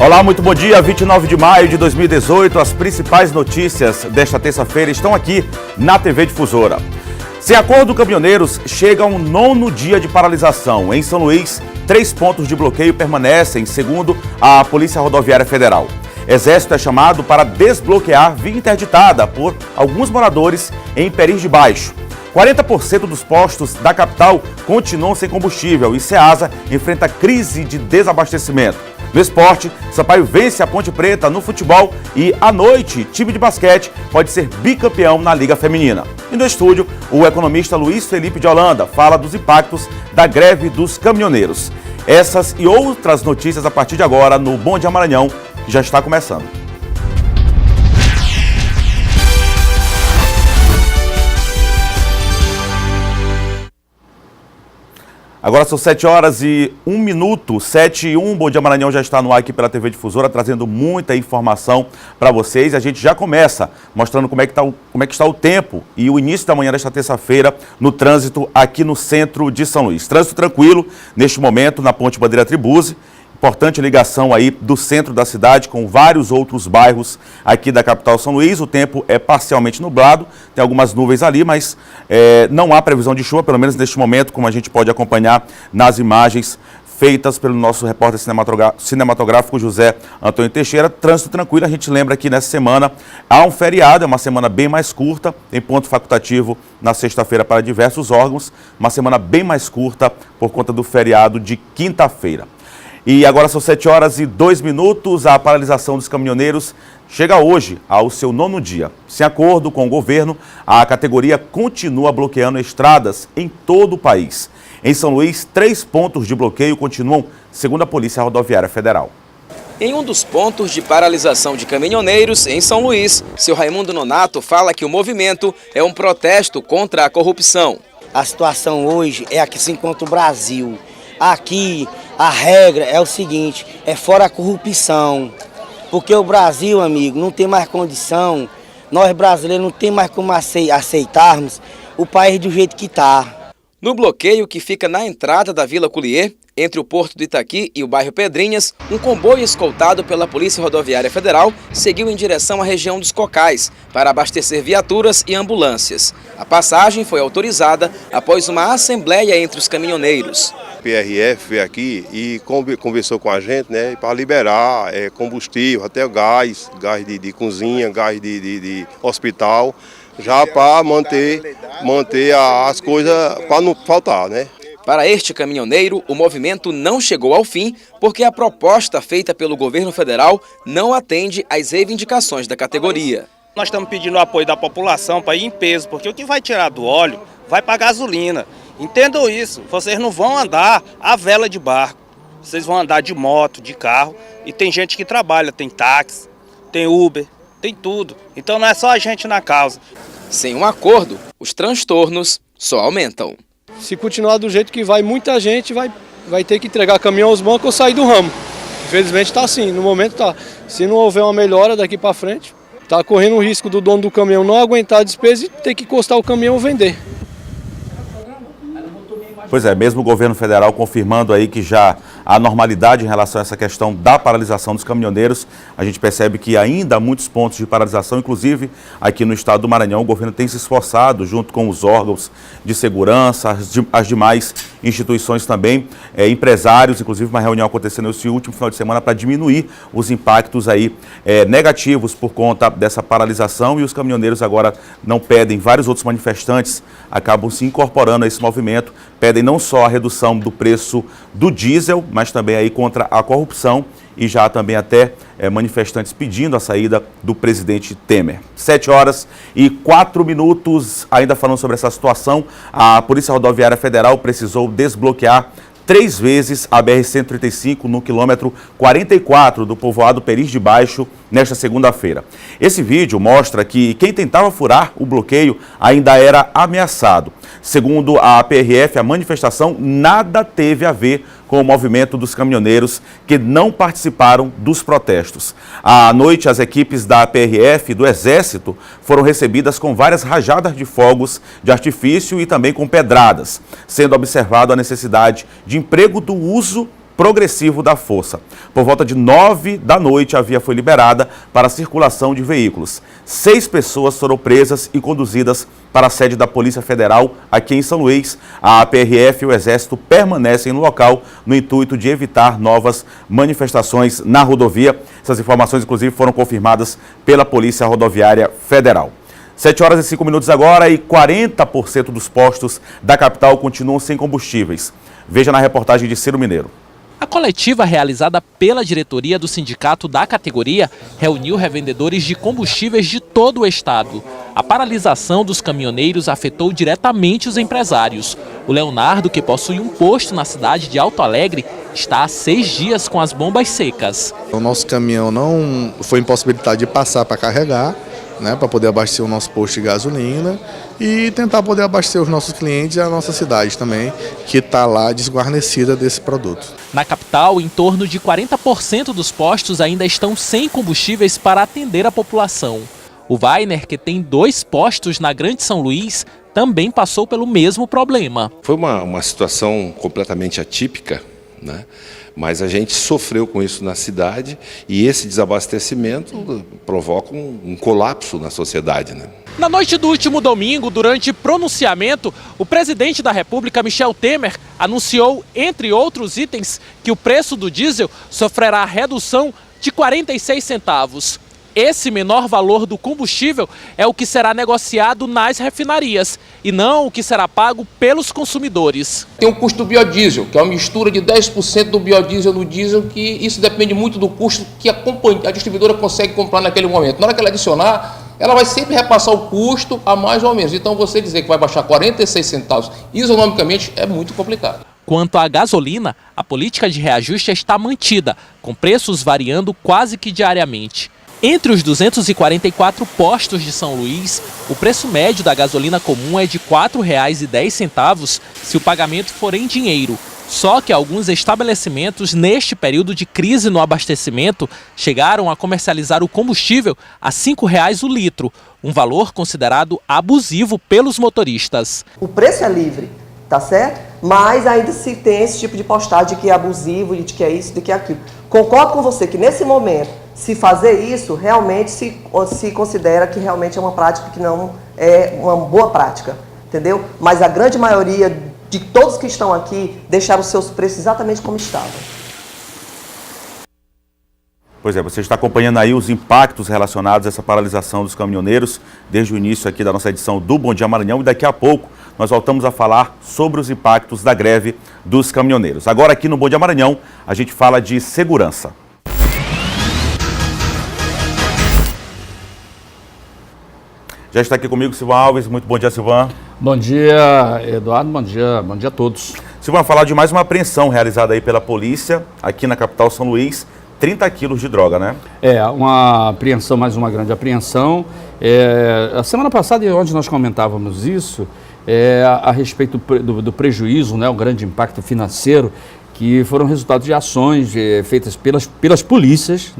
Olá, muito bom dia. 29 de maio de 2018, as principais notícias desta terça-feira estão aqui na TV Difusora. Sem acordo, caminhoneiros chegam ao 9º dia de paralisação. Em São Luís, 3 pontos de bloqueio permanecem, segundo a Polícia Rodoviária Federal. Exército é chamado para desbloquear via interditada por alguns moradores em Peris de Baixo. 40% dos postos da capital continuam sem combustível e Ceasa enfrenta crise de desabastecimento. No esporte, Sampaio vence a Ponte Preta no futebol e, à noite, time de basquete pode ser bicampeão na Liga Feminina. E no estúdio, o economista Luiz Felipe de Holanda fala dos impactos da greve dos caminhoneiros. Essas e outras notícias a partir de agora no Bom Dia Maranhão, que já está começando. Agora são 7 horas e 1 minuto, 7 e 1, Bom Dia Maranhão já está no ar aqui pela TV Difusora, trazendo muita informação para vocês. A gente já começa mostrando como é que está o tempo e o início da manhã desta terça-feira no trânsito aqui no centro de São Luís. Trânsito tranquilo neste momento na Ponte Bandeira Tribuzzi. Importante ligação aí do centro da cidade com vários outros bairros aqui da capital São Luís. O tempo é parcialmente nublado, tem algumas nuvens ali, mas não há previsão de chuva, pelo menos neste momento, como a gente pode acompanhar nas imagens feitas pelo nosso repórter cinematográfico José Antônio Teixeira. Trânsito tranquilo, a gente lembra que nessa semana há um feriado, é uma semana bem mais curta, tem ponto facultativo na sexta-feira para diversos órgãos, uma semana bem mais curta por conta do feriado de quinta-feira. E agora são 7 horas e 2 minutos, a paralisação dos caminhoneiros chega hoje ao seu 9º dia. Sem acordo com o governo, a categoria continua bloqueando estradas em todo o país. Em São Luís, 3 pontos de bloqueio continuam, segundo a Polícia Rodoviária Federal. Em um dos pontos de paralisação de caminhoneiros, em São Luís, seu Raimundo Nonato fala que o movimento é um protesto contra a corrupção. A situação hoje é a que se encontra o Brasil. Aqui a regra é o seguinte, é fora a corrupção. Porque o Brasil, amigo, não tem mais condição, nós brasileiros não tem mais como aceitarmos o país do jeito que está. No bloqueio que fica na entrada da Vila Culier, entre o Porto do Itaqui e o bairro Pedrinhas, um comboio escoltado pela Polícia Rodoviária Federal seguiu em direção à região dos Cocais para abastecer viaturas e ambulâncias. A passagem foi autorizada após uma assembleia entre os caminhoneiros. O PRF veio aqui e conversou com a gente, né, para liberar combustível, até gás de cozinha, gás de hospital, já para manter as coisas, para não faltar, né? Para este caminhoneiro, o movimento não chegou ao fim porque a proposta feita pelo governo federal não atende às reivindicações da categoria. Nós estamos pedindo o apoio da população para ir em peso, porque o que vai tirar do óleo vai para a gasolina. Entendam isso, vocês não vão andar à vela de barco, vocês vão andar de moto, de carro, e tem gente que trabalha, tem táxi, tem Uber, tem tudo. Então não é só a gente na causa. Sem um acordo, os transtornos só aumentam. Se continuar do jeito que vai, muita gente vai ter que entregar caminhão aos bancos ou sair do ramo. Infelizmente está assim, no momento está. Se não houver uma melhora daqui para frente, está correndo o risco do dono do caminhão não aguentar a despesa e ter que encostar o caminhão ou vender. Pois é, mesmo o governo federal confirmando aí que já há normalidade em relação a essa questão da paralisação dos caminhoneiros, a gente percebe que ainda há muitos pontos de paralisação, inclusive aqui no estado do Maranhão, o governo tem se esforçado junto com os órgãos de segurança, as demais instituições também, empresários, inclusive uma reunião acontecendo nesse último final de semana para diminuir os impactos aí negativos por conta dessa paralisação, e os caminhoneiros agora não pedem, vários outros manifestantes acabam se incorporando a esse movimento, pedem não só a redução do preço do diesel, mas também aí contra a corrupção, e já também até manifestantes pedindo a saída do presidente Temer. 7 horas e 4 minutos, ainda falando sobre essa situação, a Polícia Rodoviária Federal precisou desbloquear 3 vezes a BR-135 no quilômetro 44 do povoado Peris de Baixo nesta segunda-feira. Esse vídeo mostra que quem tentava furar o bloqueio ainda era ameaçado. Segundo a PRF, a manifestação nada teve a ver com o movimento dos caminhoneiros que não participaram dos protestos. À noite, as equipes da PRF e do Exército foram recebidas com várias rajadas de fogos de artifício e também com pedradas, sendo observado a necessidade de emprego do uso progressivo da força. Por volta de 9 da noite, a via foi liberada para a circulação de veículos. 6 pessoas foram presas e conduzidas para a sede da Polícia Federal aqui em São Luís. A PRF e o Exército permanecem no local no intuito de evitar novas manifestações na rodovia. Essas informações, inclusive, foram confirmadas pela Polícia Rodoviária Federal. 7 horas e 5 minutos agora e 40% dos postos da capital continuam sem combustíveis. Veja na reportagem de Ciro Mineiro. A coletiva realizada pela diretoria do sindicato da categoria reuniu revendedores de combustíveis de todo o estado. A paralisação dos caminhoneiros afetou diretamente os empresários. O Leonardo, que possui um posto na cidade de Alto Alegre, está há 6 dias com as bombas secas. O nosso caminhão não foi impossibilitado de passar para carregar, para poder abastecer o nosso posto de gasolina e tentar poder abastecer os nossos clientes e a nossa cidade também, que está lá desguarnecida desse produto. Na capital, em torno de 40% dos postos ainda estão sem combustíveis para atender a população. O Weiner, que tem 2 postos na Grande São Luís, também passou pelo mesmo problema. Foi uma situação completamente atípica, mas a gente sofreu com isso na cidade e esse desabastecimento provoca um colapso na sociedade. Na noite do último domingo, durante pronunciamento, o presidente da República, Michel Temer, anunciou, entre outros itens, que o preço do diesel sofrerá redução de 46 centavos. Esse menor valor do combustível é o que será negociado nas refinarias e não o que será pago pelos consumidores. Tem o custo do biodiesel, que é uma mistura de 10% do biodiesel no diesel, que isso depende muito do custo que a distribuidora consegue comprar naquele momento. Na hora que ela adicionar, ela vai sempre repassar o custo a mais ou menos. Então você dizer que vai baixar 46 centavos isonomicamente é muito complicado. Quanto à gasolina, a política de reajuste está mantida, com preços variando quase que diariamente. Entre os 244 postos de São Luís, o preço médio da gasolina comum é de R$ 4,10 se o pagamento for em dinheiro. Só que alguns estabelecimentos, neste período de crise no abastecimento, chegaram a comercializar o combustível a R$ 5,00 o litro, um valor considerado abusivo pelos motoristas. O preço é livre, tá certo? Mas ainda se tem esse tipo de postagem de que é abusivo, de que é isso, de que é aquilo. Concordo com você que nesse momento, se fazer isso, realmente se considera que realmente é uma prática que não é uma boa prática, entendeu? Mas a grande maioria de todos que estão aqui deixaram os seus preços exatamente como estavam. Pois é, você está acompanhando aí os impactos relacionados a essa paralisação dos caminhoneiros desde o início aqui da nossa edição do Bom Dia Maranhão e daqui a pouco nós voltamos a falar sobre os impactos da greve dos caminhoneiros. Agora aqui no Bom Dia Maranhão a gente fala de segurança. Já está aqui comigo Silvan Alves. Muito bom dia, Silvan. Bom dia, Eduardo. Bom dia a todos. Silvan, falar de mais uma apreensão realizada aí pela polícia aqui na capital São Luís. 30 quilos de droga, né? Uma apreensão, mais uma grande apreensão. A semana passada, onde nós comentávamos isso, a respeito do prejuízo, o grande impacto financeiro, que foram resultado de ações feitas pelas polícias,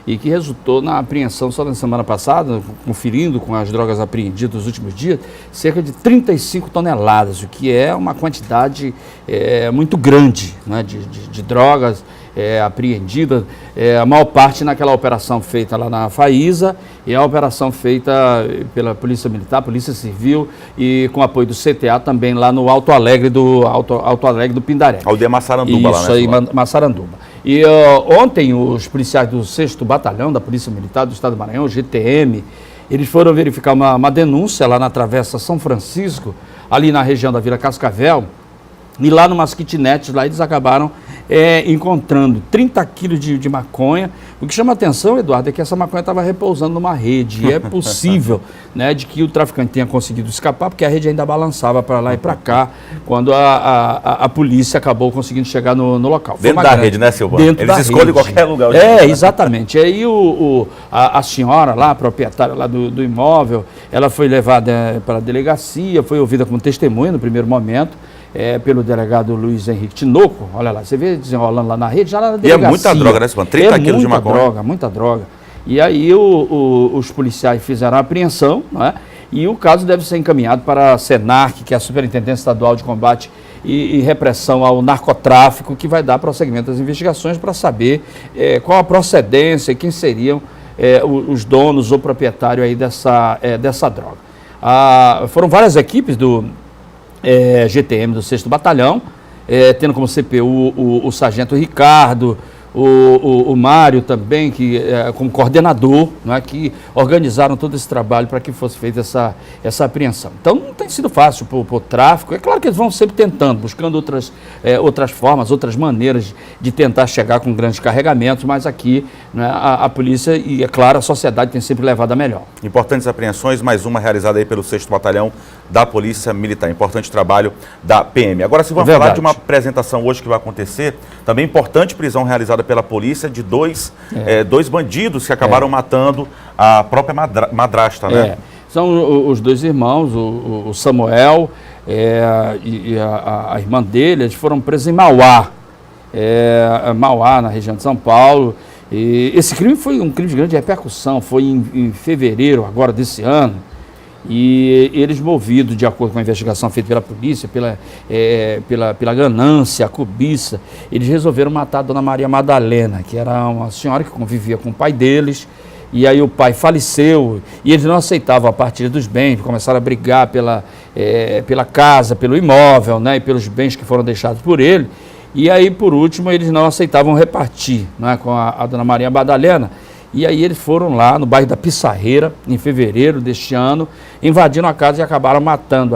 e que resultou na apreensão só na semana passada, conferindo com as drogas apreendidas nos últimos dias, cerca de 35 toneladas, o que é uma quantidade muito grande de drogas apreendidas, a maior parte naquela operação feita lá na Faísa e a operação feita pela Polícia Militar, Polícia Civil e com apoio do CTA também lá no Alto Alegre do Pindaré. Aldeia Massaranduba. Isso lá, né? Isso aí, Massaranduba. E ontem os policiais do 6º Batalhão da Polícia Militar do Estado do Maranhão, GTM, eles foram verificar uma denúncia lá na Travessa São Francisco, ali na região da Vila Cascavel, e lá numas kitnets, lá eles acabaram encontrando 30 quilos de maconha. O que chama a atenção, Eduardo, é que essa maconha estava repousando numa rede. E é possível de que o traficante tenha conseguido escapar, porque a rede ainda balançava para lá e para cá, quando a polícia acabou conseguindo chegar no local. Dentro da rede, né, Silvan? Eles escolhem qualquer lugar. Exatamente. E aí a senhora lá, a proprietária lá do imóvel, ela foi levada para a delegacia, foi ouvida como testemunha no primeiro momento, pelo delegado Luiz Henrique Tinoco. Olha lá, você vê desenrolando lá na rede, já lá na delegacia. E é muita droga, né, Silvan? 30 quilos de maconha. Muita droga. E aí os policiais fizeram a apreensão, e o caso deve ser encaminhado para a SENARC, que é a Superintendência Estadual de Combate e repressão ao narcotráfico, que vai dar prosseguimento às investigações para saber qual a procedência e quem seriam os donos ou proprietários aí dessa droga. Foram várias equipes do GTM do 6º Batalhão, tendo como CPU o sargento Ricardo, o Mário também, que como coordenador, não é, que organizaram todo esse trabalho para que fosse feita essa apreensão. Então não tem sido fácil para o tráfico. É claro que eles vão sempre tentando, buscando outras formas, outras maneiras de tentar chegar com grandes carregamentos, mas aqui, né, a polícia e, é claro, a sociedade tem sempre levado a melhor. Importantes apreensões, mais uma realizada aí pelo 6º Batalhão da Polícia Militar. Importante trabalho da PM. Agora, se vamos falar de uma apresentação hoje que vai acontecer, também importante prisão realizada pela polícia de dois bandidos que acabaram matando a própria madrasta, né? São os dois irmãos, o Samuel e a irmã dele. Eles foram presos em Mauá, na região de São Paulo. E esse crime foi um crime de grande repercussão, foi em fevereiro agora desse ano. E eles, movidos de acordo com a investigação feita pela polícia, pela ganância, a cobiça, eles resolveram matar a dona Maria Madalena, que era uma senhora que convivia com o pai deles, e aí o pai faleceu, e eles não aceitavam a partilha dos bens, começaram a brigar pela casa, pelo imóvel, né, e pelos bens que foram deixados por ele, e aí, por último, eles não aceitavam repartir, né, com a dona Maria Madalena. E aí eles foram lá no bairro da Pissarreira, em fevereiro deste ano, invadiram a casa e acabaram matando.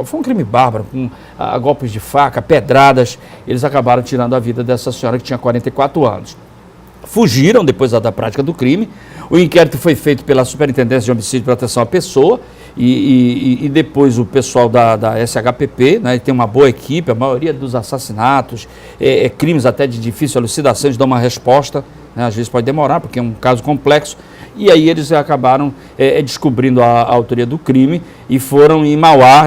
Foi um crime bárbaro, com golpes de faca, pedradas. Eles acabaram tirando a vida dessa senhora que tinha 44 anos. Fugiram depois da prática do crime. O inquérito foi feito pela Superintendência de Homicídio e Proteção à Pessoa e depois o pessoal da SHPP, né, tem uma boa equipe. A maioria dos assassinatos, crimes até de difícil elucidação, eles dão uma resposta. Às vezes pode demorar, porque é um caso complexo, e aí eles acabaram descobrindo a autoria do crime e foram em Mauá,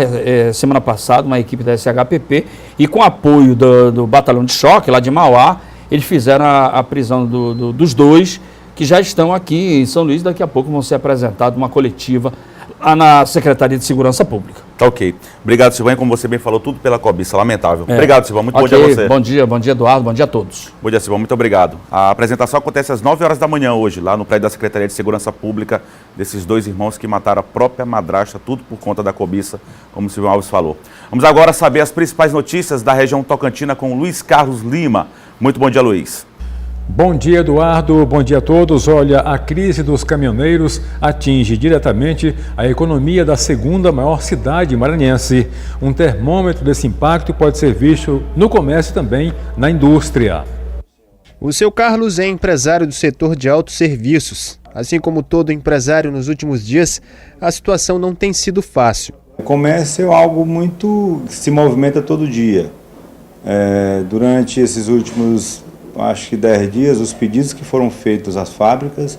semana passada, uma equipe da SHPP, e com apoio do Batalhão de Choque, lá de Mauá, eles fizeram a prisão dos dois, que já estão aqui em São Luís. Daqui a pouco vão ser apresentados uma coletiva lá na Secretaria de Segurança Pública. Tá ok. Obrigado, Silvânia, como você bem falou, tudo pela cobiça, lamentável. Obrigado, Silvânia, muito bom dia a você. Bom dia, Eduardo, bom dia a todos. Bom dia, Silvânia, muito obrigado. A apresentação acontece às 9 horas da manhã hoje, lá no prédio da Secretaria de Segurança Pública, desses dois irmãos que mataram a própria madrasta, tudo por conta da cobiça, como o Silvio Alves falou. Vamos agora saber as principais notícias da região tocantina com Luiz Carlos Lima. Muito bom dia, Luiz. Bom dia, Eduardo. Bom dia a todos. Olha, a crise dos caminhoneiros atinge diretamente a economia da segunda maior cidade maranhense. Um termômetro desse impacto pode ser visto no comércio e também na indústria. O seu Carlos é empresário do setor de autosserviços. Assim como todo empresário nos últimos dias, a situação não tem sido fácil. O comércio é algo muito que se movimenta todo dia. Durante esses últimos, acho que 10 dias, os pedidos que foram feitos às fábricas,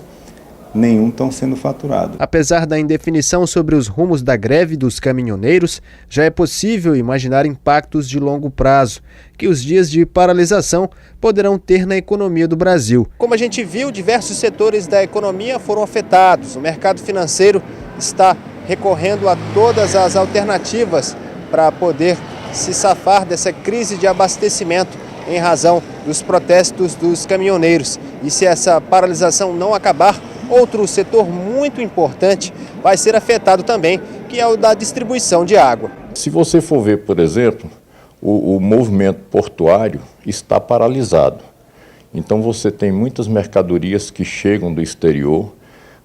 nenhum estão sendo faturados. Apesar da indefinição sobre os rumos da greve dos caminhoneiros, já é possível imaginar impactos de longo prazo, que os dias de paralisação poderão ter na economia do Brasil. Como a gente viu, diversos setores da economia foram afetados. O mercado financeiro está recorrendo a todas as alternativas para poder se safar dessa crise de abastecimento em razão dos protestos dos caminhoneiros. E se essa paralisação não acabar, outro setor muito importante vai ser afetado também, que é o da distribuição de água. Se você for ver, por exemplo, o movimento portuário está paralisado. Então você tem muitas mercadorias que chegam do exterior,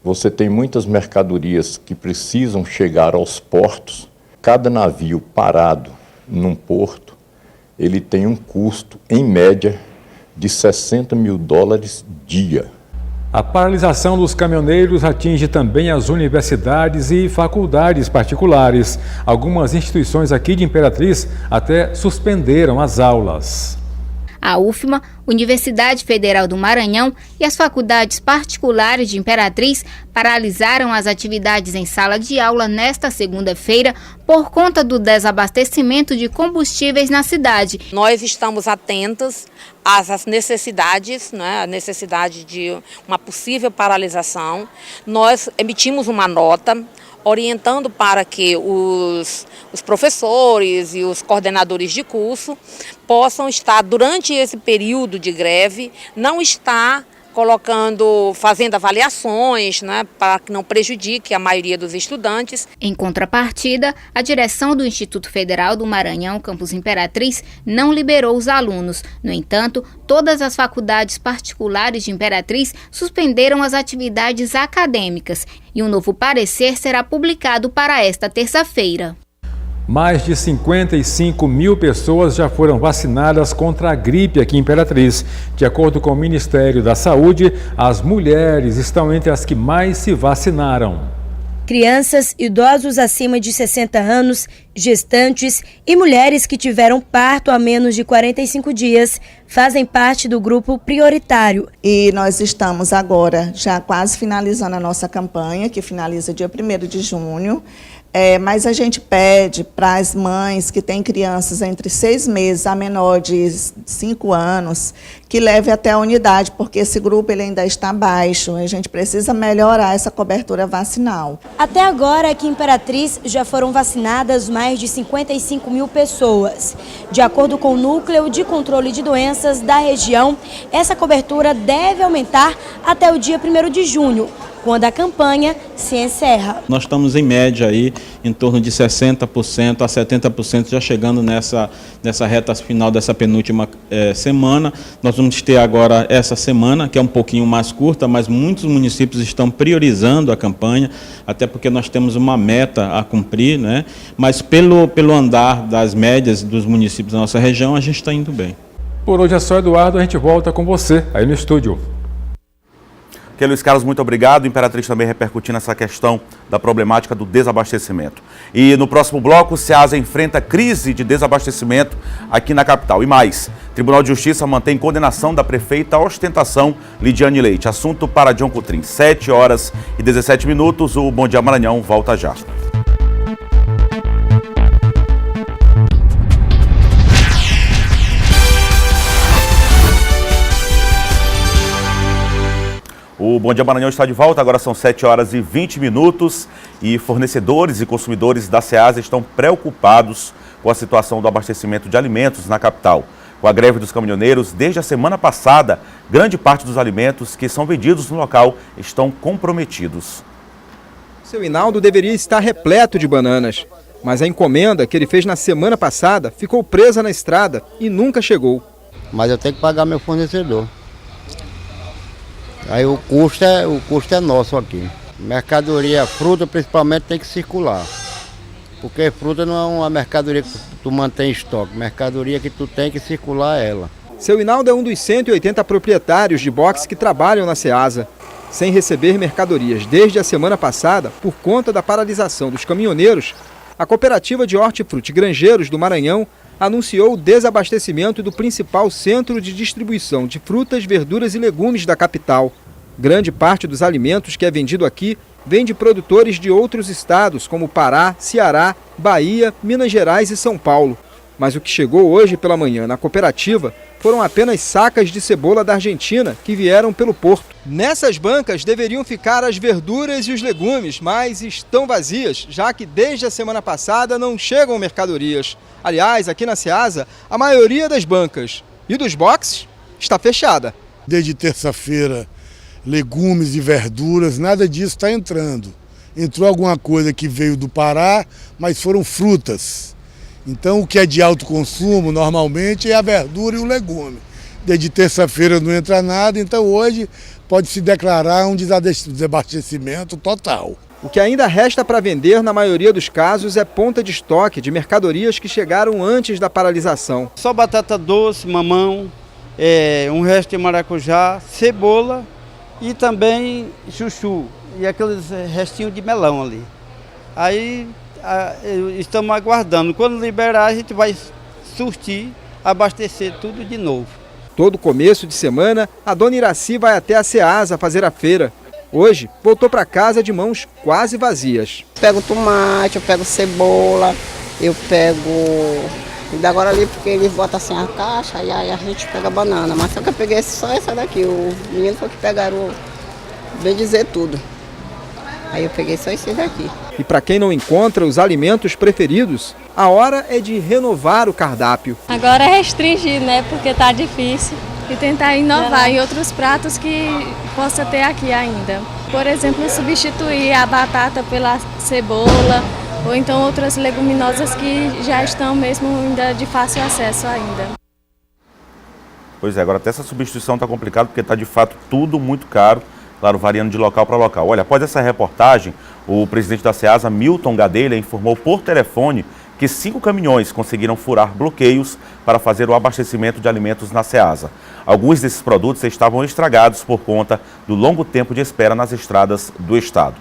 você tem muitas mercadorias que precisam chegar aos portos. Cada navio parado num porto, ele tem um custo, em média, de $60 mil dia. A paralisação dos caminhoneiros atinge também as universidades e faculdades particulares. Algumas instituições aqui de Imperatriz até suspenderam as aulas. A UFMA, Universidade Federal do Maranhão, e as faculdades particulares de Imperatriz paralisaram as atividades em sala de aula nesta segunda-feira por conta do desabastecimento de combustíveis na cidade. Nós estamos atentos às necessidades, né, a necessidade de uma possível paralisação. Nós emitimos uma nota orientando para que os professores e os coordenadores de curso possam estar, durante esse período de greve, não estar fazendo avaliações, né, para que não prejudique a maioria dos estudantes. Em contrapartida, a direção do Instituto Federal do Maranhão, Campus Imperatriz, não liberou os alunos. No entanto, todas as faculdades particulares de Imperatriz suspenderam as atividades acadêmicas e um novo parecer será publicado para esta terça-feira. Mais de 55 mil pessoas já foram vacinadas contra a gripe aqui em Imperatriz. De acordo com o Ministério da Saúde, as mulheres estão entre as que mais se vacinaram. Crianças, idosos acima de 60 anos, gestantes e mulheres que tiveram parto há menos de 45 dias fazem parte do grupo prioritário. E nós estamos agora já quase finalizando a nossa campanha, que finaliza dia 1º de junho. Mas a gente pede para as mães que têm crianças entre 6 meses a menor de 5 anos que leve até a unidade, porque esse grupo ele ainda está baixo. A gente precisa melhorar essa cobertura vacinal. Até agora, aqui em Imperatriz, já foram vacinadas mais de 55 mil pessoas. De acordo com o Núcleo de Controle de Doenças da região, essa cobertura deve aumentar até o dia 1º de junho, quando a campanha se encerra. Nós estamos em média aí em torno de 60% a 70% já chegando nessa reta final dessa penúltima semana. Nós vamos ter agora essa semana, que é um pouquinho mais curta, mas muitos municípios estão priorizando a campanha, até porque nós temos uma meta a cumprir, né? Mas pelo andar das médias dos municípios da nossa região, a gente está indo bem. Por hoje é só, Eduardo, a gente volta com você aí no estúdio. Ok, Luiz Carlos, muito obrigado. Imperatriz também repercutindo essa questão da problemática do desabastecimento. E no próximo bloco, o Ceasa enfrenta crise de desabastecimento aqui na capital. E mais, Tribunal de Justiça mantém condenação da prefeita à ostentação Lidiane Leite. Assunto para John Coutrin. 7h17. O Bom Dia Maranhão volta já. O Bom Dia Maranhão está de volta, agora são 7h20 e fornecedores e consumidores da Ceasa estão preocupados com a situação do abastecimento de alimentos na capital. Com a greve dos caminhoneiros, desde a semana passada, grande parte dos alimentos que são vendidos no local estão comprometidos. Seu Hinaldo deveria estar repleto de bananas, mas a encomenda que ele fez na semana passada ficou presa na estrada e nunca chegou. Mas eu tenho que pagar meu fornecedor. Aí o custo é nosso aqui. Mercadoria, fruta principalmente tem que circular. Porque fruta não é uma mercadoria que tu mantém em estoque, mercadoria que tu tem que circular ela. Seu Hinaldo é um dos 180 proprietários de box que trabalham na Ceasa. Sem receber mercadorias desde a semana passada, por conta da paralisação dos caminhoneiros, a Cooperativa de Hortifruti Grangeiros do Maranhão anunciou o desabastecimento do principal centro de distribuição de frutas, verduras e legumes da capital. Grande parte dos alimentos que é vendido aqui vem de produtores de outros estados, como Pará, Ceará, Bahia, Minas Gerais e São Paulo. Mas o que chegou hoje pela manhã na cooperativa foram apenas sacas de cebola da Argentina que vieram pelo porto. Nessas bancas deveriam ficar as verduras e os legumes, mas estão vazias, já que desde a semana passada não chegam mercadorias. Aliás, aqui na Ceasa, a maioria das bancas e dos boxes está fechada. Desde terça-feira, legumes e verduras, nada disso está entrando. Entrou alguma coisa que veio do Pará, mas foram frutas. Então, o que é de alto consumo, normalmente, é a verdura e o legume. Desde terça-feira não entra nada, então hoje pode-se declarar um desabastecimento total. O que ainda resta para vender, na maioria dos casos, é ponta de estoque de mercadorias que chegaram antes da paralisação. Só batata doce, mamão, um resto de maracujá, cebola e também chuchu e aqueles restinhos de melão ali. Aí estamos aguardando. Quando liberar, a gente vai surtir, abastecer tudo de novo. Todo começo de semana, a dona Iraci vai até a Ceasa fazer a feira. Hoje, voltou para casa de mãos quase vazias. Pego tomate, eu pego cebola, eu pego... Ainda agora ali, porque eles botam assim a caixa e aí a gente pega a banana. Mas só que eu peguei só essa daqui, o menino foi que pegaram, bem dizer, tudo. Aí eu peguei só esses daqui. E para quem não encontra os alimentos preferidos, a hora é de renovar o cardápio. Agora é restringir, né? Porque tá difícil. E tentar inovar em outros pratos que possa ter aqui ainda. Por exemplo, substituir a batata pela cebola, ou então outras leguminosas que já estão mesmo ainda de fácil acesso ainda. Pois é, agora até essa substituição está complicada porque está de fato tudo muito caro, claro, variando de local para local. Olha, após essa reportagem, o presidente da Ceasa, Milton Gadelha, informou por telefone que 5 caminhões conseguiram furar bloqueios para fazer o abastecimento de alimentos na Ceasa. Alguns desses produtos estavam estragados por conta do longo tempo de espera nas estradas do estado.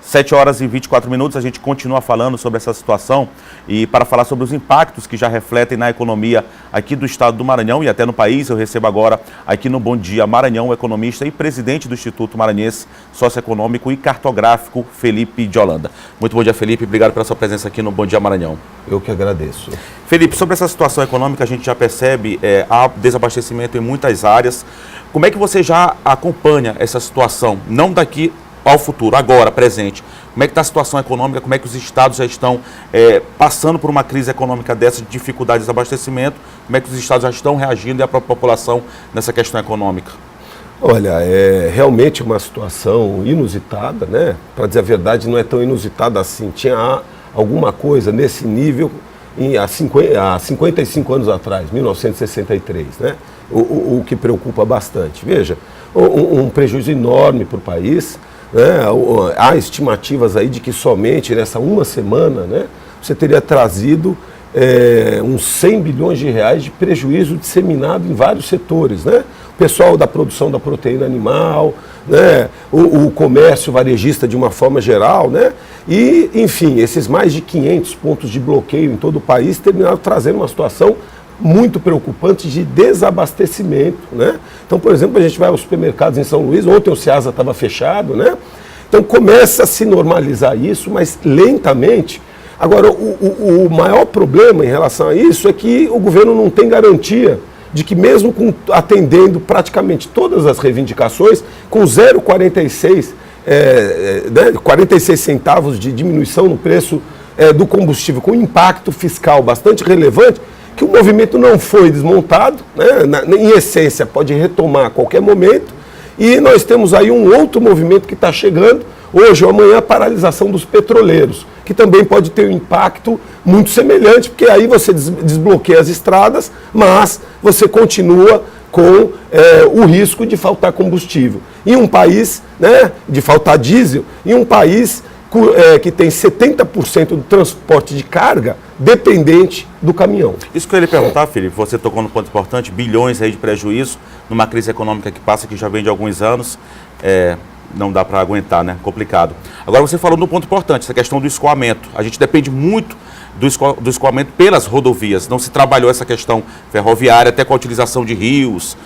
7 horas e 24 minutos, a gente continua falando sobre essa situação e para falar sobre os impactos que já refletem na economia aqui do estado do Maranhão e até no país, eu recebo agora aqui no Bom Dia Maranhão o economista e presidente do Instituto Maranhense Socioeconômico e Cartográfico, Felipe de Holanda. Muito bom dia, Felipe, obrigado pela sua presença aqui no Bom Dia Maranhão. Eu que agradeço. Felipe, sobre essa situação econômica, a gente já percebe há desabastecimento em muitas áreas. Como é que você já acompanha essa situação, não daqui ao futuro, agora, presente? Como é que está a situação econômica, como é que os estados já estão passando por uma crise econômica dessa, de dificuldade de desabastecimento, como é que os estados já estão reagindo e a própria população nessa questão econômica? Olha, é realmente uma situação inusitada, né? Para dizer a verdade, não é tão inusitada assim. Tinha alguma coisa nesse nível há 55 anos atrás, 1963, né? O que preocupa bastante. Veja, um prejuízo enorme para o país. Há estimativas aí de que somente nessa uma semana, né, você teria trazido uns 100 bilhões de reais de prejuízo disseminado em vários setores, né? O pessoal da produção da proteína animal, né, o comércio varejista de uma forma geral, né? E, enfim, esses mais de 500 pontos de bloqueio em todo o país terminaram trazendo uma situação muito preocupante de desabastecimento, né? Então, por exemplo, a gente vai aos supermercados em São Luís, ontem o Ceasa estava fechado, né? Então começa a se normalizar isso, mas lentamente. Agora, o maior problema em relação a isso é que o governo não tem garantia de que mesmo atendendo praticamente todas as reivindicações, com 0,46 46 centavos de diminuição no preço do combustível, com impacto fiscal bastante relevante, que o movimento não foi desmontado, né? Em essência pode retomar a qualquer momento, e nós temos aí um outro movimento que está chegando, hoje ou amanhã, a paralisação dos petroleiros, que também pode ter um impacto muito semelhante, porque aí você desbloqueia as estradas, mas você continua com o risco de faltar combustível. Em um país, né, de faltar diesel, em um país que tem 70% do transporte de carga dependente do caminhão. Isso que eu ia lhe perguntar, Felipe, você tocou no ponto importante, bilhões aí de prejuízo, numa crise econômica que passa, que já vem de alguns anos, não dá para aguentar, né? Complicado. Agora você falou no ponto importante, essa questão do escoamento. A gente depende muito do escoamento pelas rodovias. Não se trabalhou essa questão ferroviária, até com a utilização de rios,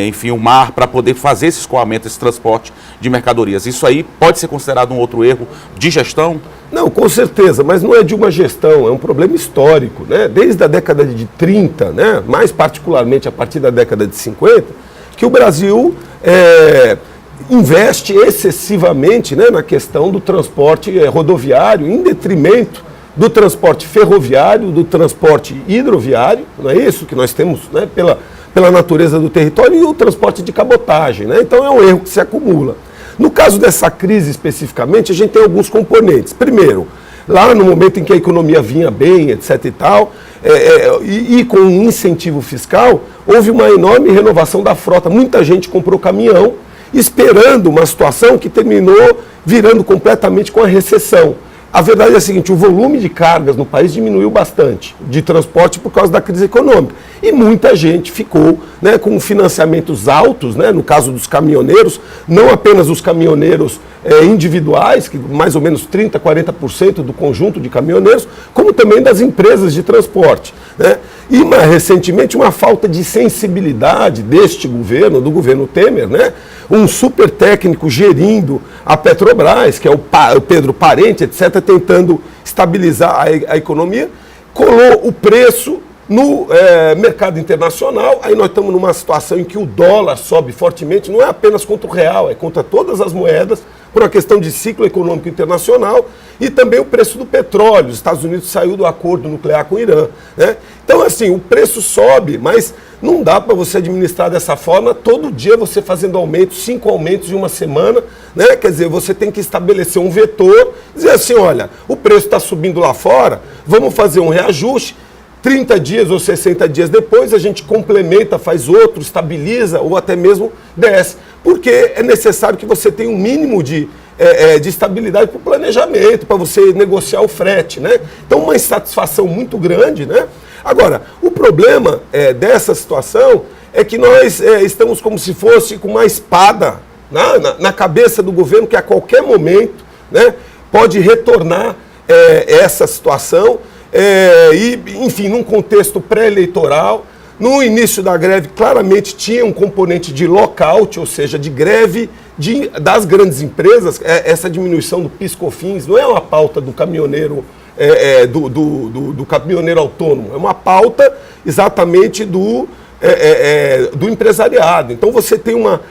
enfim, o mar, para poder fazer esse escoamento, esse transporte de mercadorias. Isso aí pode ser considerado um outro erro de gestão? Não, com certeza, mas não é de uma gestão, é um problema histórico, né? Desde a década de 30, né? Mais particularmente a partir da década de 50, que o Brasil investe excessivamente, né, na questão do transporte rodoviário, em detrimento do transporte ferroviário, do transporte hidroviário, não é isso que nós temos, né, pela natureza do território, e o transporte de cabotagem, né? Então é um erro que se acumula. No caso dessa crise especificamente, a gente tem alguns componentes. Primeiro, lá no momento em que a economia vinha bem, etc. e tal, e com um incentivo fiscal, houve uma enorme renovação da frota. Muita gente comprou caminhão, esperando uma situação que terminou virando completamente com a recessão. A verdade é a seguinte, o volume de cargas no país diminuiu bastante, de transporte, por causa da crise econômica. E muita gente ficou, né, com financiamentos altos, né, no caso dos caminhoneiros, não apenas os caminhoneiros individuais, que mais ou menos 30%, 40% do conjunto de caminhoneiros, como também das empresas de transporte, né? E recentemente uma falta de sensibilidade deste governo, do governo Temer, né? Um super técnico gerindo a Petrobras, que é o Pedro Parente, etc., tentando estabilizar a economia, colou o preço No mercado internacional, aí nós estamos numa situação em que o dólar sobe fortemente, não é apenas contra o real, é contra todas as moedas, por uma questão de ciclo econômico internacional, e também o preço do petróleo. Os Estados Unidos saiu do acordo nuclear com o Irã, né? Então, assim, o preço sobe, mas não dá para você administrar dessa forma, todo dia você fazendo aumentos, 5 aumentos em uma semana, né? Quer dizer, você tem que estabelecer um vetor, dizer assim, olha, o preço está subindo lá fora, vamos fazer um reajuste, 30 dias ou 60 dias depois, a gente complementa, faz outro, estabiliza ou até mesmo desce. Porque é necessário que você tenha um mínimo de estabilidade para o planejamento, para você negociar o frete, né? Então, uma insatisfação muito grande, né? Agora, o problema dessa situação é que nós estamos como se fosse com uma espada na cabeça do governo, que a qualquer momento, né, pode retornar essa situação. Enfim, num contexto pré-eleitoral, no início da greve, claramente tinha um componente de lockout, ou seja, de greve das grandes empresas. Essa diminuição do PIS/COFINS não é uma pauta do caminhoneiro, do caminhoneiro autônomo, é uma pauta exatamente do empresariado. Então você tem uma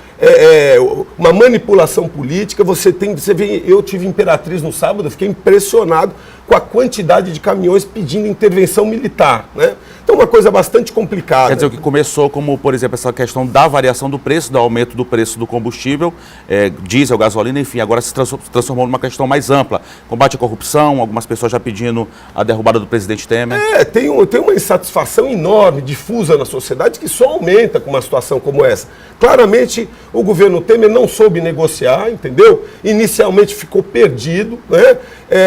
manipulação política, você vê, eu tive em Imperatriz no sábado, eu fiquei impressionado com a quantidade de caminhões pedindo intervenção militar, né? Então, uma coisa bastante complicada. Quer dizer, o que começou como, por exemplo, essa questão da variação do preço, do aumento do preço do combustível, diesel, gasolina, enfim, agora se transformou numa questão mais ampla. Combate à corrupção, algumas pessoas já pedindo a derrubada do presidente Temer. Tem uma insatisfação enorme, difusa na sociedade, que só aumenta com uma situação como essa. Claramente, o governo Temer não soube negociar, entendeu? Inicialmente ficou perdido, né?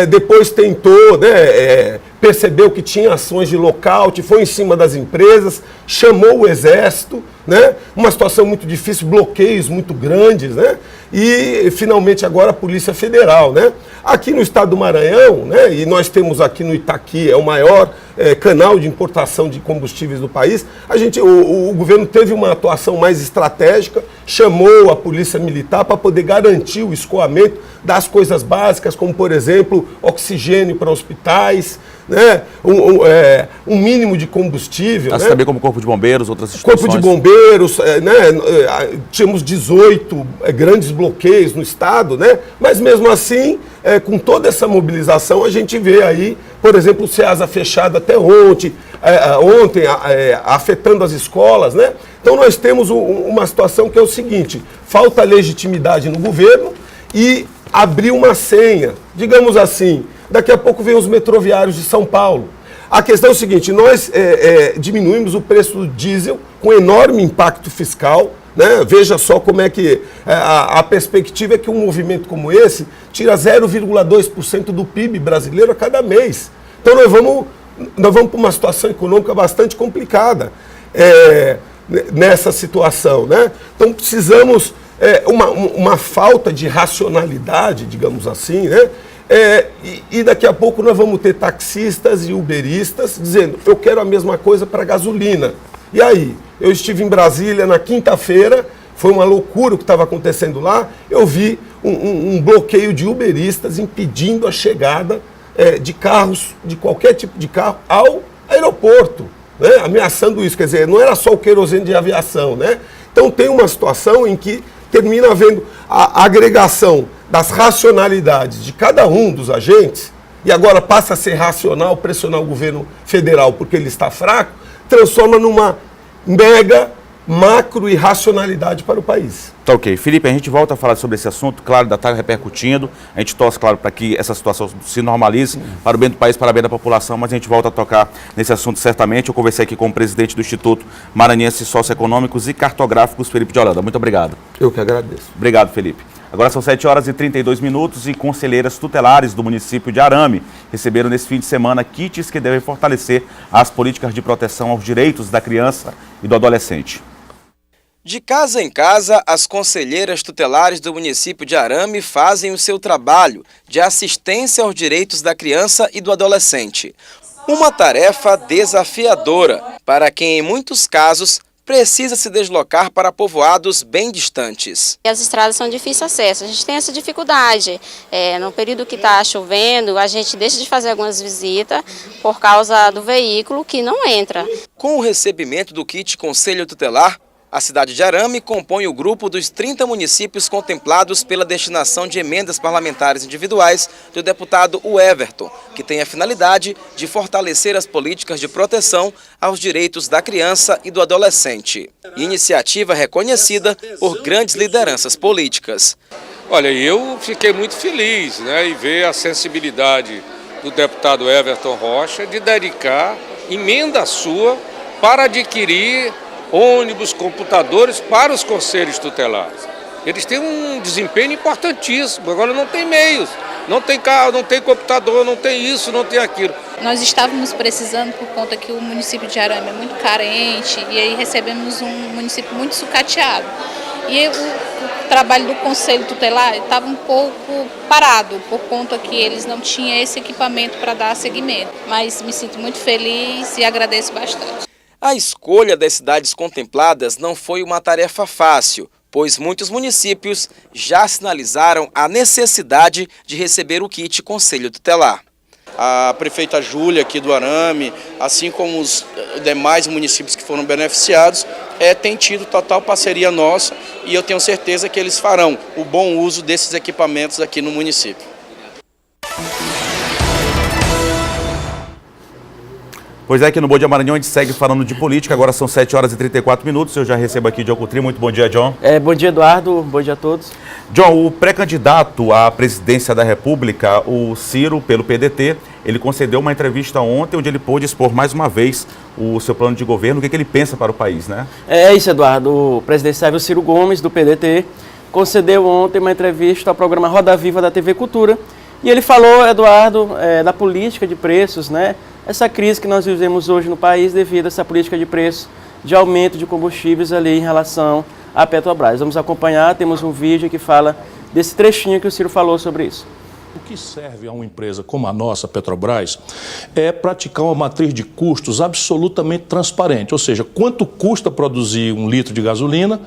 Depois tentou, né, percebeu que tinha ações de lockout, foi em cima das empresas, chamou o Exército, né? Uma situação muito difícil, bloqueios muito grandes, né? E finalmente agora a Polícia Federal, né? Aqui no estado do Maranhão, né? E nós temos aqui no Itaqui, é o maior canal de importação de combustíveis do país. O governo teve uma atuação mais estratégica, chamou a Polícia Militar para poder garantir o escoamento das coisas básicas, como por exemplo, oxigênio para hospitais, né? Um mínimo de combustível. Assim, né? também como Corpo de Bombeiros, outras instituições. Corpo de Bombeiros, né? Tínhamos 18 grandes bloqueios no estado, né? Mas mesmo assim, com toda essa mobilização, a gente vê aí, por exemplo, o SEASA fechado até ontem, afetando as escolas, né? Então nós temos uma situação que é o seguinte: falta legitimidade no governo e abrir uma senha, digamos assim. Daqui a pouco vem os metroviários de São Paulo. A questão é o seguinte: nós diminuímos o preço do diesel com enorme impacto fiscal, né? Veja só como é que a perspectiva é que um movimento como esse tira 0,2% do PIB brasileiro a cada mês. Então nós vamos para uma situação econômica bastante complicada nessa situação, né? Então precisamos uma falta de racionalidade, digamos assim, né? E daqui a pouco nós vamos ter taxistas e uberistas dizendo: eu quero a mesma coisa para gasolina. E aí? Eu estive em Brasília na quinta-feira, foi uma loucura o que estava acontecendo lá. Eu vi um bloqueio de uberistas impedindo a chegada de carros, de qualquer tipo de carro, ao aeroporto, né? Ameaçando isso. Quer dizer, não era só o querosene de aviação, né? Então tem uma situação em que termina havendo a agregação das racionalidades de cada um dos agentes, e agora passa a ser racional pressionar o governo federal porque ele está fraco, transforma numa mega macro irracionalidade para o país. Tá ok. Felipe, a gente volta a falar sobre esse assunto, claro, ainda está repercutindo, a gente torce, claro, para que essa situação se normalize, para o bem do país, para o bem da população, mas a gente volta a tocar nesse assunto certamente. Eu conversei aqui com o presidente do Instituto Maranhense Socioeconômicos e Cartográficos, Felipe de Holanda. Muito obrigado. Eu que agradeço. Obrigado, Felipe. Agora são 7h32 e conselheiras tutelares do município de Arame receberam nesse fim de semana kits que devem fortalecer as políticas de proteção aos direitos da criança e do adolescente. De casa em casa, as conselheiras tutelares do município de Arame fazem o seu trabalho de assistência aos direitos da criança e do adolescente. Uma tarefa desafiadora para quem, em muitos casos, precisa se deslocar para povoados bem distantes. As estradas são de difícil acesso, a gente tem essa dificuldade. No período que está chovendo, a gente deixa de fazer algumas visitas por causa do veículo que não entra. Com o recebimento do kit Conselho Tutelar, a cidade de Arame compõe o grupo dos 30 municípios contemplados pela destinação de emendas parlamentares individuais do deputado Everton, que tem a finalidade de fortalecer as políticas de proteção aos direitos da criança e do adolescente. Iniciativa reconhecida por grandes lideranças políticas. Olha, eu fiquei muito feliz, em ver a sensibilidade do deputado Everton Rocha de dedicar emenda sua para adquirir ônibus, computadores para os conselhos tutelares. Eles têm um desempenho importantíssimo, agora não tem meios, não tem carro, não tem computador, não tem isso, não tem aquilo. Nós estávamos precisando por conta que o município de Arame é muito carente e aí recebemos um município muito sucateado. E o trabalho do Conselho Tutelar estava um pouco parado, por conta que eles não tinham esse equipamento para dar seguimento. Mas me sinto muito feliz e agradeço bastante. A escolha das cidades contempladas não foi uma tarefa fácil, pois muitos municípios já sinalizaram a necessidade de receber o kit Conselho Tutelar. A prefeita Júlia aqui do Arame, assim como os demais municípios que foram beneficiados, tem tido total parceria nossa e eu tenho certeza que eles farão o bom uso desses equipamentos aqui no município. Pois é, aqui no Bom Dia Maranhão a gente segue falando de política, agora são 7 horas e 34 minutos, eu já recebo aqui John Coutrinho. Muito bom dia, John. Bom dia, Eduardo, bom dia a todos. John, o pré-candidato à presidência da República, o Ciro, pelo PDT, ele concedeu uma entrevista ontem onde ele pôde expor mais uma vez o seu plano de governo, o que ele pensa para o país, né? É isso, Eduardo, o presidenciável Ciro Gomes, do PDT, concedeu ontem uma entrevista ao programa Roda Viva da TV Cultura e ele falou, Eduardo, da política de preços, né? Essa crise que nós vivemos hoje no país devido a essa política de preço, de aumento de combustíveis ali em relação à Petrobras. Vamos acompanhar, temos um vídeo que fala desse trechinho que o Ciro falou sobre isso. O que serve a uma empresa como a nossa, Petrobras, é praticar uma matriz de custos absolutamente transparente, ou seja, quanto custa produzir 1 litro de gasolina,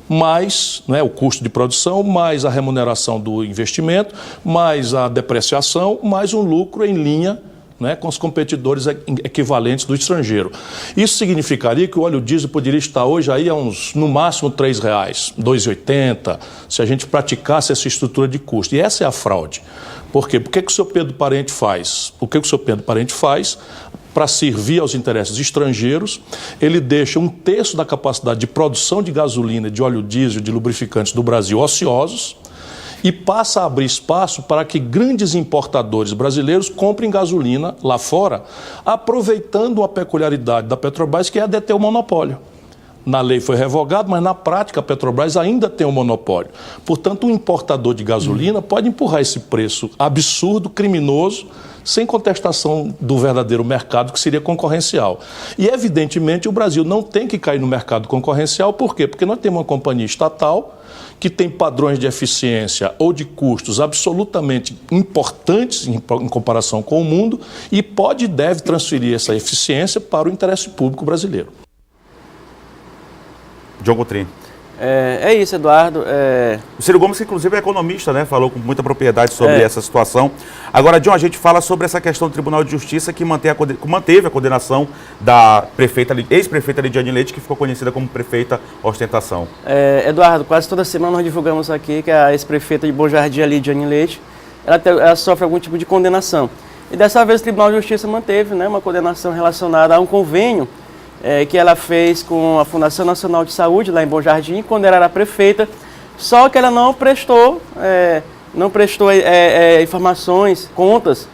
mais o custo de produção, mais a remuneração do investimento, mais a depreciação, mais um lucro em linha com os competidores equivalentes do estrangeiro. Isso significaria que o óleo diesel poderia estar hoje aí a no máximo R$ 3,00, R$ 2,80, se a gente praticasse essa estrutura de custo. E essa é a fraude. Por quê? Porque o senhor Pedro Parente faz? O que o senhor Pedro Parente faz? Para servir aos interesses estrangeiros, ele deixa 1/3 da capacidade de produção de gasolina, de óleo diesel, de lubrificantes do Brasil ociosos, e passa a abrir espaço para que grandes importadores brasileiros comprem gasolina lá fora, aproveitando a peculiaridade da Petrobras, que é deter o monopólio. Na lei foi revogado, mas na prática a Petrobras ainda tem um monopólio. Portanto, o importador de gasolina pode empurrar esse preço absurdo, criminoso, sem contestação do verdadeiro mercado, que seria concorrencial. E, evidentemente, o Brasil não tem que cair no mercado concorrencial. Por quê? Porque nós temos uma companhia estatal que tem padrões de eficiência ou de custos absolutamente importantes em comparação com o mundo e pode e deve transferir essa eficiência para o interesse público brasileiro. John Coutrinho. É isso, Eduardo. O Ciro Gomes, que inclusive é economista, né? Falou com muita propriedade sobre essa situação. Agora, John, a gente fala sobre essa questão do Tribunal de Justiça que manteve a condenação da ex-prefeita Lidiane Leite, que ficou conhecida como prefeita ostentação. Eduardo, quase toda semana nós divulgamos aqui que a ex-prefeita de Bom Jardim, Lidiane Leite, ela sofre algum tipo de condenação. E dessa vez o Tribunal de Justiça manteve, né, uma condenação relacionada a um convênio que ela fez com a Fundação Nacional de Saúde, lá em Bom Jardim, quando ela era prefeita, só que ela não prestou informações, contas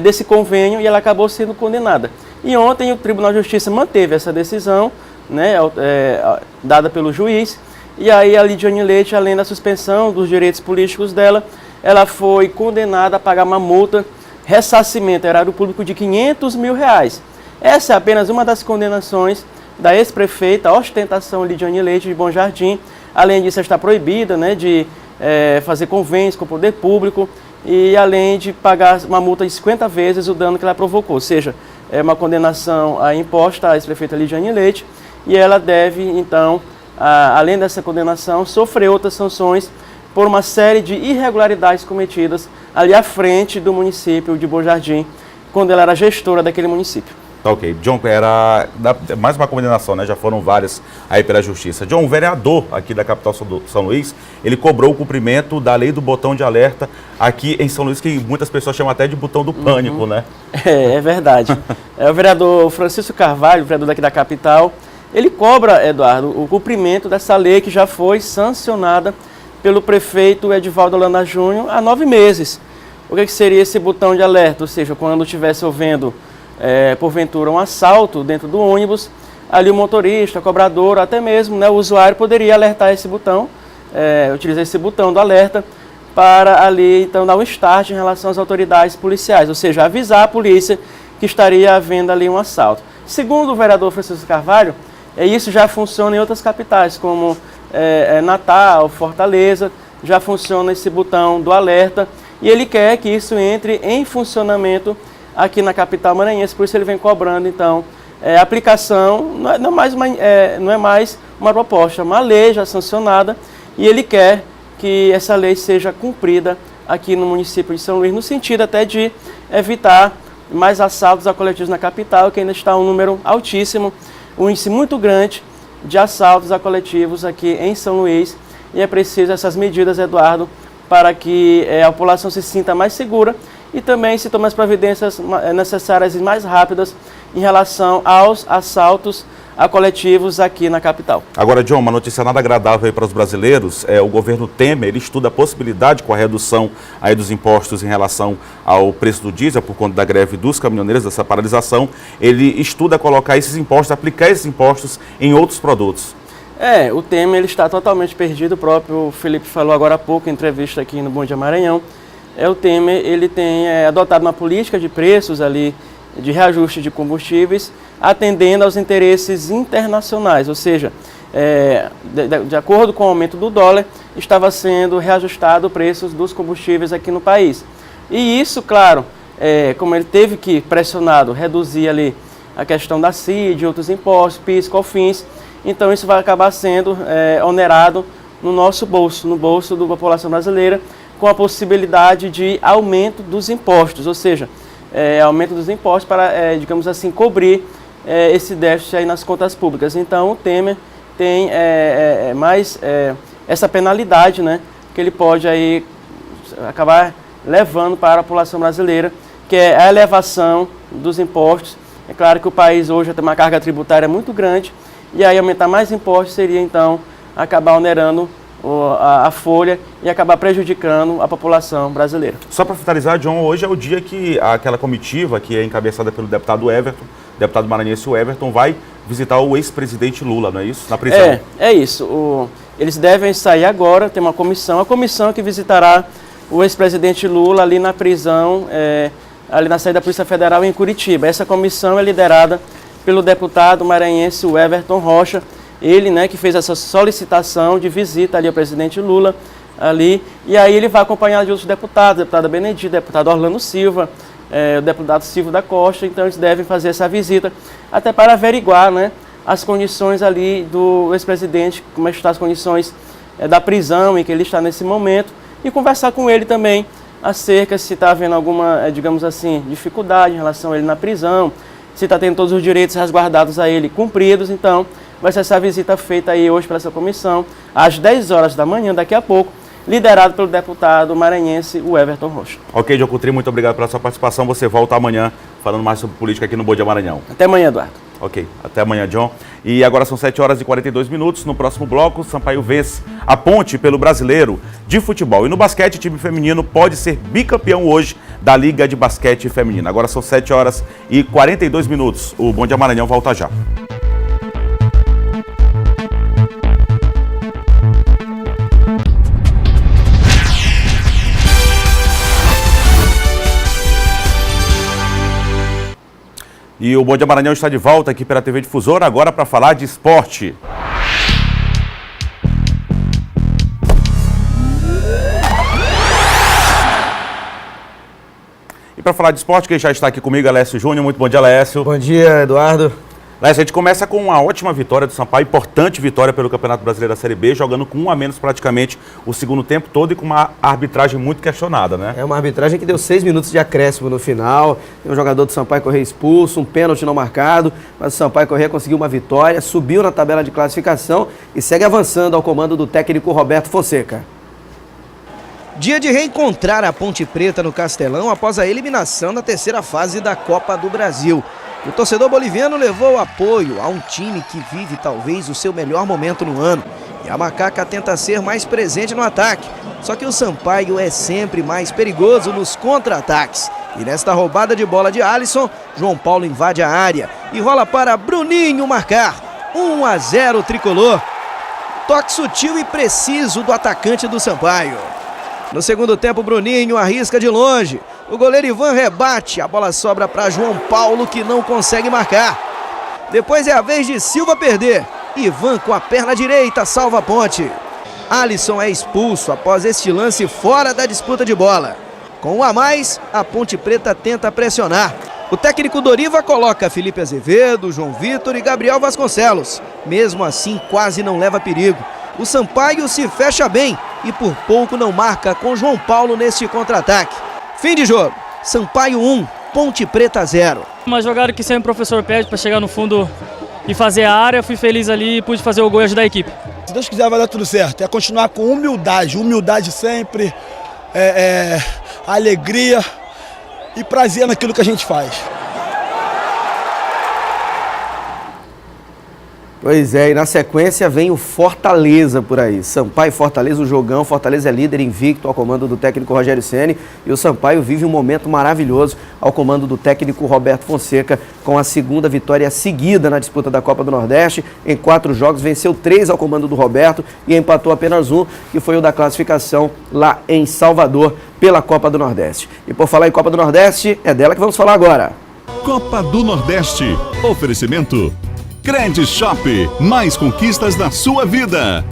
desse convênio e ela acabou sendo condenada. E ontem o Tribunal de Justiça manteve essa decisão, né, dada pelo juiz, e aí a Lidiane Leite, além da suspensão dos direitos políticos dela, ela foi condenada a pagar uma multa, ressarcimento erário público de R$500 mil. Essa é apenas uma das condenações da ex-prefeita, a ostentação Lidiane Leite de Bom Jardim. Além disso, está proibida, né, de fazer convênios com o poder público e além de pagar uma multa de 50 vezes o dano que ela provocou. Ou seja, é uma condenação imposta à ex-prefeita Lidiane Leite e ela deve, então, além dessa condenação, sofrer outras sanções por uma série de irregularidades cometidas ali à frente do município de Bom Jardim, quando ela era gestora daquele município. Tá ok. John, era mais uma condenação, né? Já foram várias aí pela Justiça. John, um vereador aqui da capital São Luís, ele cobrou o cumprimento da lei do botão de alerta aqui em São Luís, que muitas pessoas chamam até de botão do pânico, né? É verdade. O vereador Francisco Carvalho, vereador daqui da capital, ele cobra, Eduardo, o cumprimento dessa lei que já foi sancionada pelo prefeito Edivaldo Holanda Júnior há 9 meses. O que seria esse botão de alerta? Ou seja, quando estivesse havendo, porventura, um assalto dentro do ônibus, ali o motorista, o cobrador, até mesmo, né, o usuário poderia alertar esse botão, utilizar esse botão do alerta para ali, então, dar um start em relação às autoridades policiais, ou seja, avisar a polícia que estaria havendo ali um assalto. Segundo o vereador Francisco Carvalho, isso já funciona em outras capitais, como Natal, Fortaleza, já funciona esse botão do alerta, e ele quer que isso entre em funcionamento aqui na capital maranhense, por isso ele vem cobrando, então, a aplicação, não é mais uma proposta, uma lei já sancionada, e ele quer que essa lei seja cumprida aqui no município de São Luís, no sentido até de evitar mais assaltos a coletivos na capital, que ainda está um número altíssimo, um índice muito grande de assaltos a coletivos aqui em São Luís, e é preciso essas medidas, Eduardo, para que a população se sinta mais segura e também se tome as providências necessárias e mais rápidas em relação aos assaltos a coletivos aqui na capital. Agora, John, uma notícia nada agradável aí para os brasileiros, o governo Temer, ele estuda a possibilidade com a redução aí dos impostos em relação ao preço do diesel, por conta da greve dos caminhoneiros, dessa paralisação, ele estuda colocar esses impostos, aplicar esses impostos em outros produtos. O Temer ele está totalmente perdido, o próprio Felipe falou agora há pouco em entrevista aqui no Bom Dia Maranhão. O Temer ele tem adotado uma política de preços ali, de reajuste de combustíveis, atendendo aos interesses internacionais, ou seja, de acordo com o aumento do dólar, estava sendo reajustado o preço dos combustíveis aqui no país. E isso, claro, como ele teve que, pressionado, reduzir ali a questão da CID, outros impostos, PIS, COFINS, então isso vai acabar sendo onerado no nosso bolso, no bolso da população brasileira, com a possibilidade de aumento dos impostos, ou seja, aumento dos impostos para, digamos assim, cobrir esse déficit aí nas contas públicas. Então o Temer tem mais essa penalidade, né, que ele pode aí acabar levando para a população brasileira, que é a elevação dos impostos. É claro que o país hoje já tem uma carga tributária muito grande, e aí aumentar mais impostos seria então acabar onerando a folha e acabar prejudicando a população brasileira. Só para finalizar, John, hoje é o dia que aquela comitiva, que é encabeçada pelo deputado Everton, deputado maranhense Everton, vai visitar o ex-presidente Lula, não é isso? Na prisão. É isso. Eles devem sair agora, tem uma comissão, a comissão que visitará o ex-presidente Lula ali na prisão, ali na sede da Polícia Federal em Curitiba. Essa comissão é liderada pelo deputado maranhense Everton Rocha, ele, né, que fez essa solicitação de visita ali ao presidente Lula, ali, e aí ele vai acompanhado de outros deputados, deputada Benedito, deputado Orlando Silva, o deputado Silvio da Costa, então eles devem fazer essa visita, até para averiguar, né, as condições ali do ex-presidente, como estão as condições da prisão em que ele está nesse momento, e conversar com ele também acerca se está havendo alguma, digamos assim, dificuldade em relação a ele na prisão, se está tendo todos os direitos resguardados a ele cumpridos. Então vai ser essa visita feita aí hoje pela essa comissão, às 10 horas da manhã, daqui a pouco, liderado pelo deputado maranhense Everton Rocha. Ok, John Coutrinho, muito obrigado pela sua participação. Você volta amanhã falando mais sobre política aqui no Bom Dia Maranhão. Até amanhã, Eduardo. Ok, até amanhã, John. E agora são 7 horas e 42 minutos. No próximo bloco, Sampaio vence a ponte pelo Brasileiro de Futebol. E no basquete, o time feminino pode ser bicampeão hoje da Liga de Basquete Feminina. Agora são 7 horas e 42 minutos. O Bom Dia Maranhão volta já. E o Bom Dia Maranhão está de volta aqui pela TV Difusora, agora para falar de esporte. E para falar de esporte, quem já está aqui comigo, Alessio Júnior. Muito bom dia, Alessio. Bom dia, Eduardo. Lécio, a gente começa com uma ótima vitória do Sampaio, importante vitória pelo Campeonato Brasileiro da Série B, jogando com um a menos praticamente o segundo tempo todo e com uma arbitragem muito questionada, né? É uma arbitragem que deu 6 minutos de acréscimo no final, tem um jogador do Sampaio Corrêa expulso, um pênalti não marcado, mas o Sampaio Corrêa conseguiu uma vitória, subiu na tabela de classificação e segue avançando ao comando do técnico Roberto Fonseca. Dia de reencontrar a Ponte Preta no Castelão após a eliminação da terceira fase da Copa do Brasil. O torcedor boliviano levou apoio a um time que vive talvez o seu melhor momento no ano. E a Macaca tenta ser mais presente no ataque. Só que o Sampaio é sempre mais perigoso nos contra-ataques. E nesta roubada de bola de Alisson, João Paulo invade a área e rola para Bruninho marcar. 1-0 tricolor. Toque sutil e preciso do atacante do Sampaio. No segundo tempo, Bruninho arrisca de longe. O goleiro Ivan rebate, a bola sobra para João Paulo, que não consegue marcar. Depois é a vez de Silva perder. Ivan com a perna direita salva a Ponte. Alisson é expulso após este lance fora da disputa de bola. Com um a mais, a Ponte Preta tenta pressionar. O técnico Doriva coloca Felipe Azevedo, João Vitor e Gabriel Vasconcelos. Mesmo assim, quase não leva perigo. O Sampaio se fecha bem e por pouco não marca com João Paulo neste contra-ataque. Fim de jogo, Sampaio 1, Ponte Preta 0. Uma jogada que sempre o professor pede para chegar no fundo e fazer a área, fui feliz ali e pude fazer o gol e ajudar a equipe. Se Deus quiser vai dar tudo certo, é continuar com humildade sempre, alegria e prazer naquilo que a gente faz. Pois é, e na sequência vem o Fortaleza por aí. Sampaio e Fortaleza, o jogão. Fortaleza é líder invicto ao comando do técnico Rogério Ceni. E o Sampaio vive um momento maravilhoso ao comando do técnico Roberto Fonseca, com a segunda vitória seguida na disputa da Copa do Nordeste. Em 4 jogos, venceu 3 ao comando do Roberto e empatou apenas um, que foi o da classificação lá em Salvador pela Copa do Nordeste. E por falar em Copa do Nordeste, é dela que vamos falar agora. Copa do Nordeste. Oferecimento Cred Shop, mais conquistas na sua vida.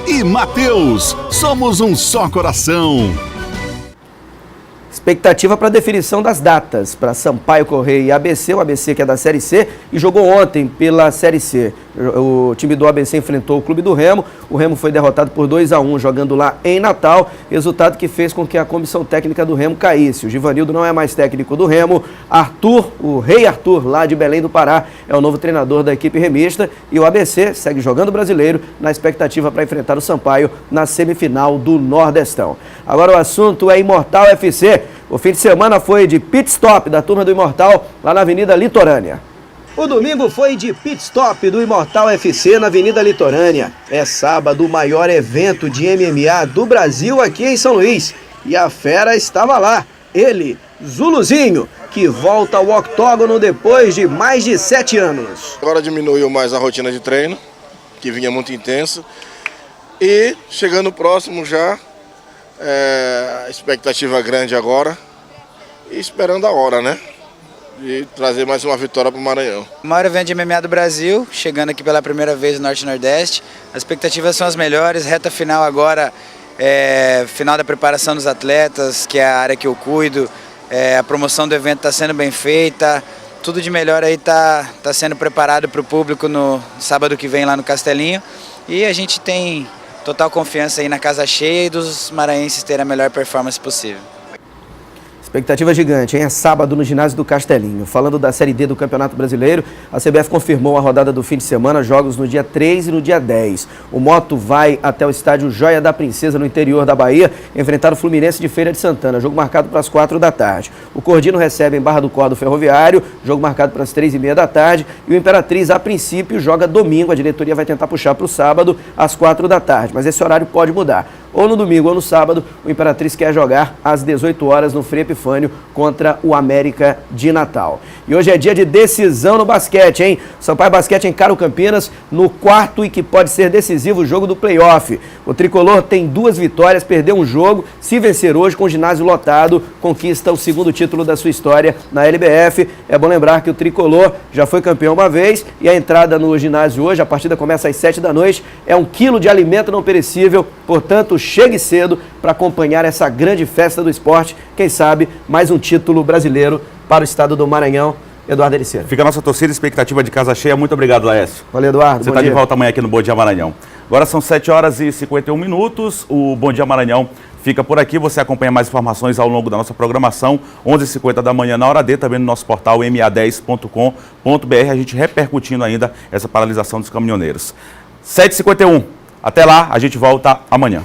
E Mateus, somos um só coração. Expectativa para a definição das datas para Sampaio Corrêa e ABC, o ABC que é da Série C e jogou ontem pela Série C. O time do ABC enfrentou o Clube do Remo, o Remo foi derrotado por 2-1 jogando lá em Natal, resultado que fez com que a comissão técnica do Remo caísse. O Givanildo não é mais técnico do Remo, Arthur, o Rei Arthur, lá de Belém do Pará, é o novo treinador da equipe remista e o ABC segue jogando brasileiro na expectativa para enfrentar o Sampaio na semifinal do Nordestão. Agora o assunto é Imortal FC. O fim de semana foi de pit stop da turma do Imortal lá na Avenida Litorânea. O domingo foi de pit stop do Imortal FC na Avenida Litorânea. É sábado o maior evento de MMA do Brasil aqui em São Luís. E a fera estava lá, ele, Zuluzinho, que volta ao octógono depois de mais de 7 anos. Agora diminuiu mais a rotina de treino, que vinha muito intensa. E chegando próximo já, expectativa grande agora e esperando a hora, né? E trazer mais uma vitória para o Maranhão. O maior evento de MMA do Brasil, chegando aqui pela primeira vez no Norte e Nordeste. As expectativas são as melhores, reta final agora, final da preparação dos atletas, que é a área que eu cuido. A promoção do evento está sendo bem feita, tudo de melhor aí está sendo preparado para o público no sábado que vem lá no Castelinho. E a gente tem total confiança aí na casa cheia e dos maranhenses terem a melhor performance possível. Expectativa gigante, hein? É sábado no ginásio do Castelinho. Falando da Série D do Campeonato Brasileiro, a CBF confirmou a rodada do fim de semana, jogos no dia 3 e no dia 10. O Moto vai até o estádio Joia da Princesa, no interior da Bahia, enfrentar o Fluminense de Feira de Santana, jogo marcado para as 4 da tarde. O Cordino recebe em Barra do Cordo Ferroviário, jogo marcado para as 3h30 da tarde. E o Imperatriz, a princípio, joga domingo. A diretoria vai tentar puxar para o sábado, às 4 da tarde, mas esse horário pode mudar. Ou no domingo ou no sábado, o Imperatriz quer jogar às 18 horas no Frei Epifânio contra o América de Natal. E hoje é dia de decisão no basquete, hein? Sampaio Basquete encara o Campinas no quarto e que pode ser decisivo jogo do play-off. O tricolor tem 2 vitórias, perdeu um jogo. Se vencer hoje com o ginásio lotado, conquista o 2º título da sua história na LBF. É bom lembrar que o tricolor já foi campeão uma vez e a entrada no ginásio hoje, a partida começa às 7 da noite, é 1 quilo de alimento não perecível, portanto, chegue cedo para acompanhar essa grande festa do esporte. Quem sabe, mais um título brasileiro para o estado do Maranhão. Eduardo Ericeira. Fica a nossa torcida, expectativa de casa cheia. Muito obrigado, Laércio. Valeu, Eduardo. Você está de volta amanhã aqui no Bom Dia Maranhão. Agora são 7h51. O Bom Dia Maranhão fica por aqui. Você acompanha mais informações ao longo da nossa programação. 11h50 da manhã na hora D, também no nosso portal ma10.com.br. A gente repercutindo ainda essa paralisação dos caminhoneiros. 7h51. Até lá, a gente volta amanhã.